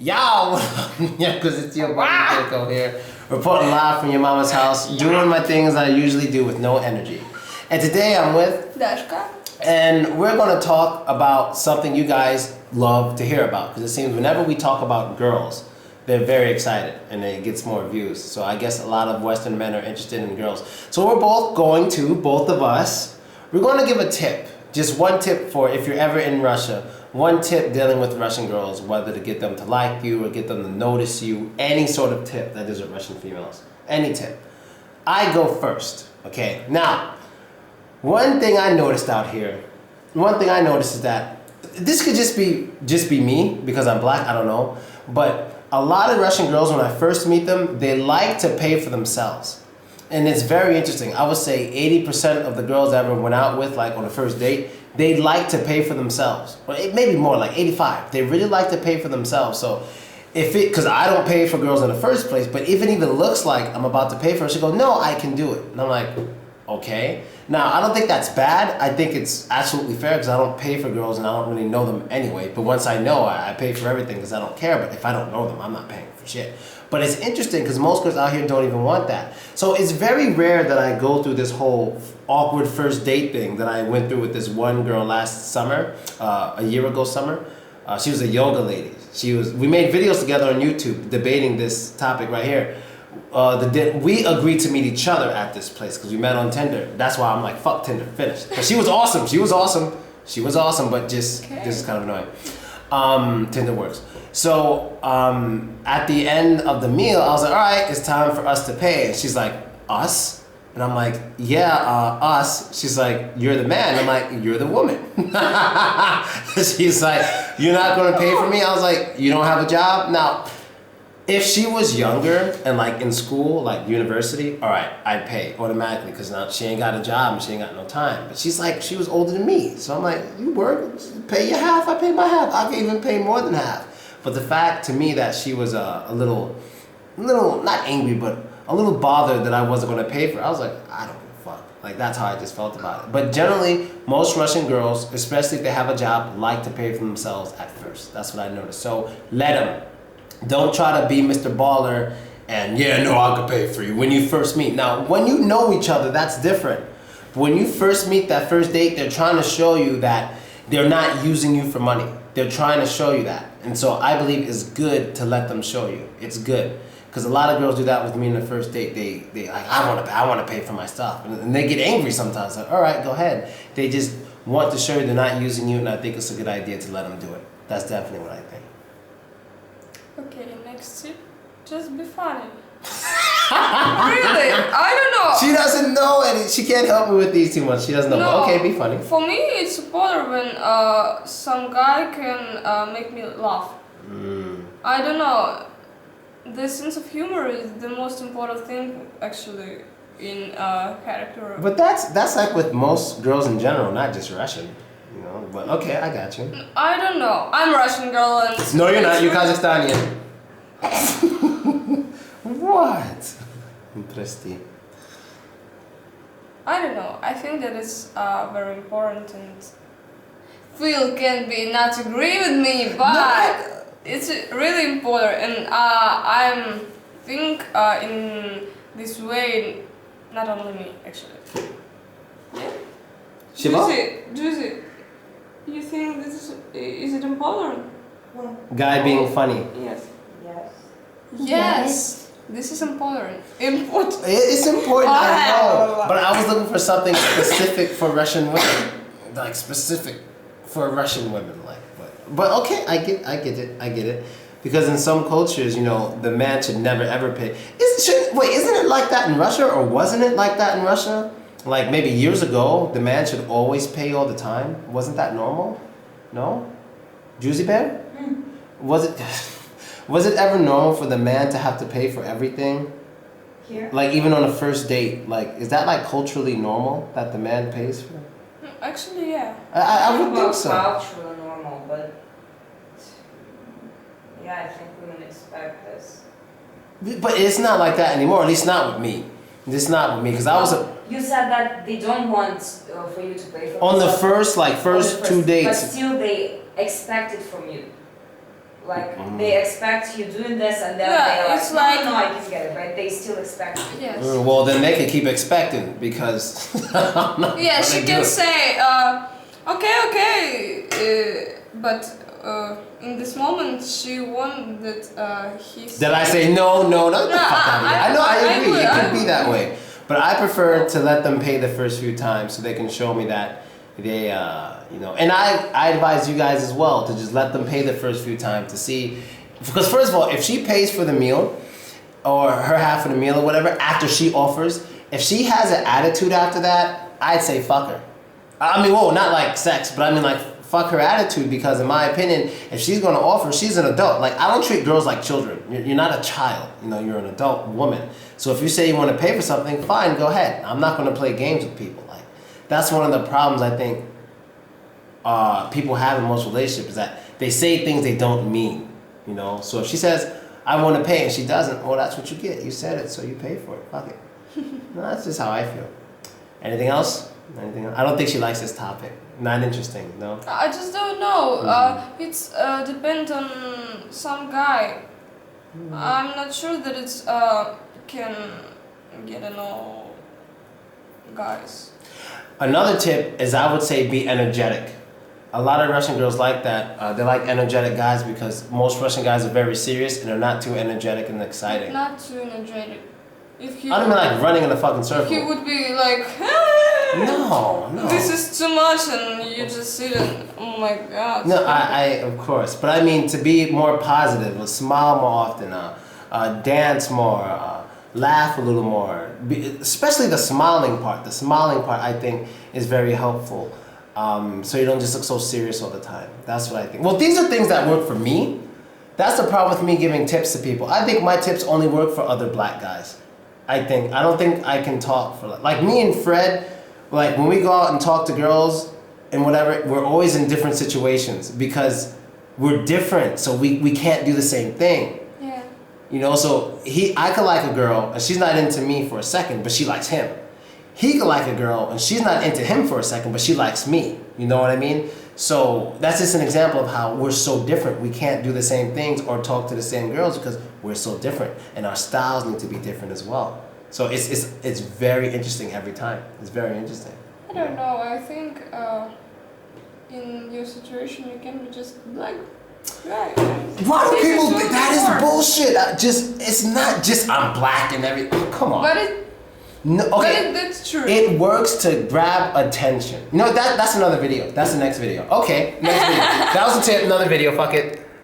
Yo! Yeah, because it's your buddy Philko here, reporting live from your mama's house, doing my things I usually do with no energy. And today I'm with Dashka. And we're going to talk about something you guys love to hear about. Because it seems whenever we talk about girls, they're very excited and it gets more views. So I guess a lot of Western men are interested in girls. So we're both of us, we're going to give a tip. Just one tip for if you're ever in Russia. One tip dealing with Russian girls, whether to get them to like you or get them to notice you. Any sort of tip that is with Russian females. Any tip. I go first. Okay. Now, one thing I noticed out here. One thing I noticed is that this could just be me because I'm black. I don't know. But a lot of Russian girls, when I first meet them, they like to pay for themselves. And it's very interesting. I would say 80% of the girls I ever went out with, like on a first date, they like to pay for themselves. Or maybe more, like 85. They really like to pay for themselves. So because I don't pay for girls in the first place, but if it even looks like I'm about to pay for it, she goes, no, I can do it. And I'm like, okay. Now, I don't think that's bad. I think it's absolutely fair because I don't pay for girls and I don't really know them anyway. But once I know, I pay for everything because I don't care. But if I don't know them, I'm not paying for shit. But it's interesting because most girls out here don't even want that. So it's very rare that I go through this whole awkward first date thing that I went through with this one girl last summer, a year ago summer. She was a yoga lady. We made videos together on YouTube debating this topic right here. We agreed to meet each other at this place because we met on Tinder. That's why I'm like, fuck Tinder, finished. But she was awesome. She was awesome, but just this is kind of annoying. Tinder works. So at the end of the meal, I was like, all right, it's time for us to pay. And she's like, us? And I'm like, yeah, us. She's like, you're the man. I'm like, you're the woman. She's like, you're not going to pay for me? I was like, you don't have a job? Now, if she was younger and like in school, like university, all right, I'd pay automatically because now she ain't got a job and she ain't got no time. But she's like, she was older than me. So I'm like, you work, pay your half, I pay my half. I can even pay more than half. But the fact to me that she was a little, not angry, but a little bothered that I wasn't going to pay for it, I was like, I don't give a fuck. Like, that's how I just felt about it. But generally, most Russian girls, especially if they have a job, like to pay for themselves at first. That's what I noticed. So let them. Don't try to be Mr. Baller and, yeah, no, I could pay for you when you first meet. Now, when you know each other, that's different. But when you first meet that first date, they're trying to show you that they're not using you for money. They're trying to show you that. And so I believe it's good to let them show you. It's good. Because a lot of girls do that with me in the first date. They like, I want to pay for my stuff. And they get angry sometimes. Like, all right, go ahead. They just want to show you they're not using you, and I think it's a good idea to let them do it. That's definitely what I think. Okay, next tip. Just be funny. Really? I don't know. She doesn't know and she can't help me with these too much. She doesn't know. No. But okay, be funny. For me, it's a bother when some guy can make me laugh. I don't know. The sense of humor is the most important thing, actually, in character. But that's like with most girls in general, not just Russian. You know. But okay, I got you. I don't know. I'm a Russian girl and... No, you're not. You're Kazakhstanian. What? Прости. I don't know. I think that it's very important, and Phil can be not agree with me, but it's really important, and I think in this way, not only me actually. Yeah. Shiva? Juicy, you think this is it important? Guy being funny. Yes. Yes. Yes. This is important. Important. It's important, I know. But I was looking for something specific for Russian women. Like specific for Russian women. Like, but okay, I get it. Because in some cultures, you know, the man should never ever pay. Isn't it like that in Russia, or wasn't it like that in Russia? Like maybe years ago, the man should always pay all the time. Wasn't that normal? No? Juicy Bear? Was it ever normal for the man to have to pay for everything? Here? Like even on a first date, like is that like culturally normal that the man pays for? Actually, yeah. I would think so. Culturally normal, but yeah, I think women expect this. But it's not like that anymore. At least not with me. It's not with me because I was You said that they don't want for you to pay for on the themselves. first 2 dates. But still, they expect it from you. Like they expect you doing this, and then Yeah, they're it's like, like- no, I can get it, right? They still expect it. Yes. Well, then they can keep expecting because I'm not Yeah, gonna she do can it. say, okay, but in this moment she wanted he. Did I say no, get the No, fuck out of here? I- I know, I I agree. would- It I could be would. that way, but I prefer to let them pay the first few times so they can show me that they, And I advise you guys as well to just let them pay the first few times to see, because first of all, if she pays for the meal or her half of the meal or whatever after she offers, if she has an attitude after that, I'd say fuck her. I mean, whoa, not like sex, but I mean like fuck her attitude, because in my opinion, if she's gonna offer, she's an adult. Like, I don't treat girls like children. You're not a child, you're an adult woman. So if you say you wanna pay for something, fine, go ahead. I'm not gonna play games with people. Like, that's one of the problems I think people have in most relationships, is that they say things they don't mean, So if she says, I wanna pay, and she doesn't, well, that's what you get. You said it, so you pay for it. Fuck it. No, that's just how I feel. Anything else? I don't think she likes this topic. Not interesting, no? I just don't know. It's depend on some guy. I'm not sure that it's can get to know guys. Another tip is, I would say, be energetic. A lot of Russian girls like that. They like energetic guys because most Russian guys are very serious and they're not too energetic and exciting. Not too energetic. If he I don't mean like running in a fucking he circle. would be like, No. this is too much, and you just sit and, oh my god. No, I of course, but I mean to be more positive, smile more often, dance more, laugh a little more. Especially the smiling part. The smiling part, I think, is very helpful. So you don't just look so serious all the time. That's what I think. Well, these are things that work for me. That's the problem with me giving tips to people. I think my tips only work for other black guys. I don't think I can talk for, like me and Fred, like when we go out and talk to girls and whatever, we're always in different situations because we're different. So we can't do the same thing. Yeah. So I could like a girl and she's not into me for a second, but she likes him. He could like a girl and she's not into him for a second, but she likes me. You know what I mean? So that's just an example of how we're so different. We can't do the same things or talk to the same girls because we're so different, and our styles need to be different as well. So it's very interesting every time. It's very interesting. I don't know. I think in your situation you can be just like, right. Why do This people? is That is really bullshit. It's not just I'm black and everything. Oh, come on. No, okay. But that's true. It works to grab attention. That's another video. That's the next video. Okay, next video. That was a tip. Another video. Fuck it.